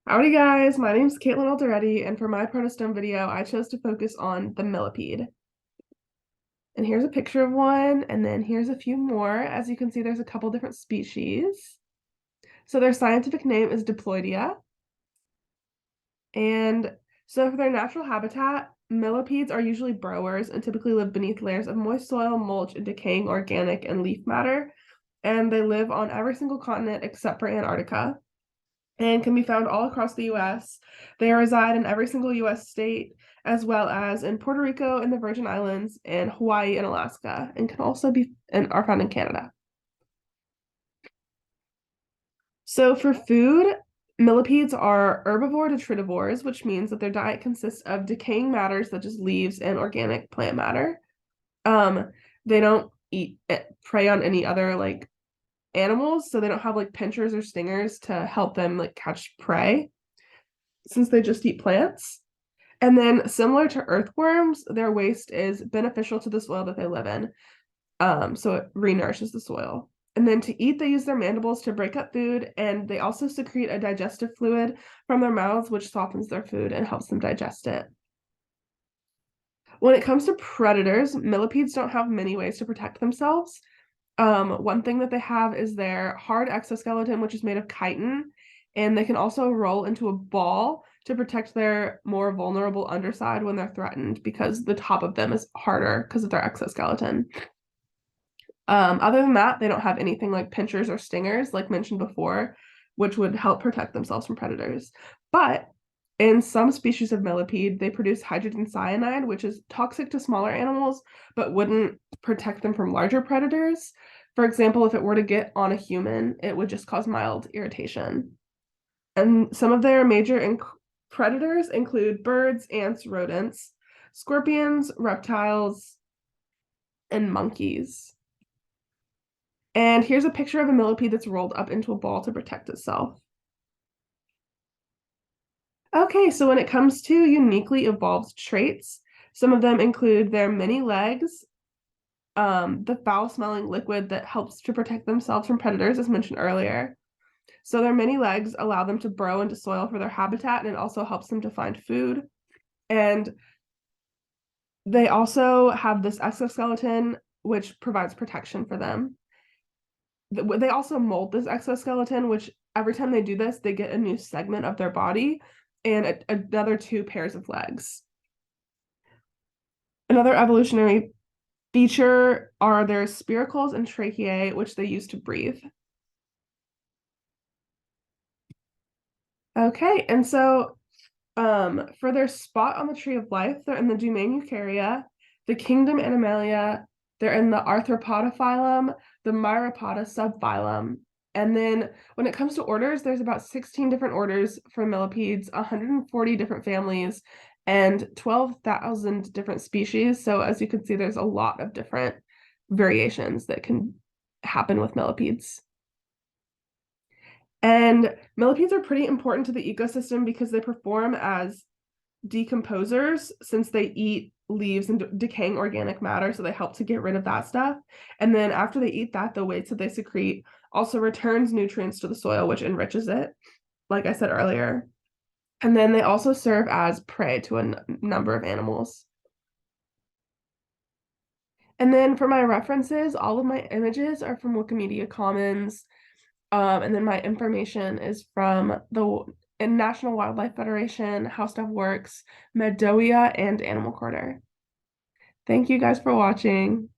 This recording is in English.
Howdy guys, my name is Caitlin Alderetti, and for my protostome video, I chose to focus on the millipede. And here's a picture of one, and then here's a few more. As you can see, there's a couple different species. So their scientific name is Diploidea. And so for their natural habitat, millipedes are usually burrowers and typically live beneath layers of moist soil, mulch, and decaying organic and leaf matter. And they live on every single continent except for Antarctica, and can be found all across the US. They reside in every single US state, as well as in Puerto Rico and the Virgin Islands and Hawaii and Alaska, and can also be and are found in Canada. So for food, millipedes are herbivore detritivores, which means that their diet consists of decaying matter such as leaves and organic plant matter. They don't eat prey on any other animals, so they don't have pinchers or stingers to help them catch prey since they just eat plants. And then similar to earthworms, their waste is beneficial to the soil that they live in. So it renourishes the soil. And then to eat, they use their mandibles to break up food, and they also secrete a digestive fluid from their mouths, which softens their food and helps them digest it. When it comes to predators, millipedes don't have many ways to protect themselves. One thing that they have is their hard exoskeleton, which is made of chitin, and they can also roll into a ball to protect their more vulnerable underside when they're threatened because the top of them is harder because of their exoskeleton. Other than that, they don't have anything like pinchers or stingers, like mentioned before, which would help protect themselves from predators. But in some species of millipede, they produce hydrogen cyanide, which is toxic to smaller animals, but wouldn't protect them from larger predators. For example, if it were to get on a human, it would just cause mild irritation. And some of their major predators include birds, ants, rodents, scorpions, reptiles, and monkeys. And here's a picture of a millipede that's rolled up into a ball to protect itself. Okay, so when it comes to uniquely evolved traits, some of them include their many legs, the foul-smelling liquid that helps to protect themselves from predators, as mentioned earlier. So their many legs allow them to burrow into soil for their habitat, and it also helps them to find food. And they also have this exoskeleton, which provides protection for them. They also mold this exoskeleton, which every time they do this, they get a new segment of their body and another two pairs of legs. Another evolutionary feature are their spiracles and tracheae, which they use to breathe. Okay, and so for their spot on the tree of life, they're in the domain Eukarya, the kingdom Animalia, they're in the Arthropoda phylum, the Myriapoda subphylum. And then when it comes to orders, there's about 16 different orders for millipedes, 140 different families, and 12,000 different species. So as you can see, there's a lot of different variations that can happen with millipedes. And millipedes are pretty important to the ecosystem because they perform as decomposers since they eat leaves and decaying organic matter, so they help to get rid of that stuff. And then after they eat that, the waste that they secrete also returns nutrients to the soil, which enriches it, like I said earlier. And then they also serve as prey to a number of animals. And then for my references, all of my images are from Wikimedia Commons. And then my information is from the National Wildlife Federation, How Stuff Works, Medoia, and Animal Quarter. Thank you guys for watching.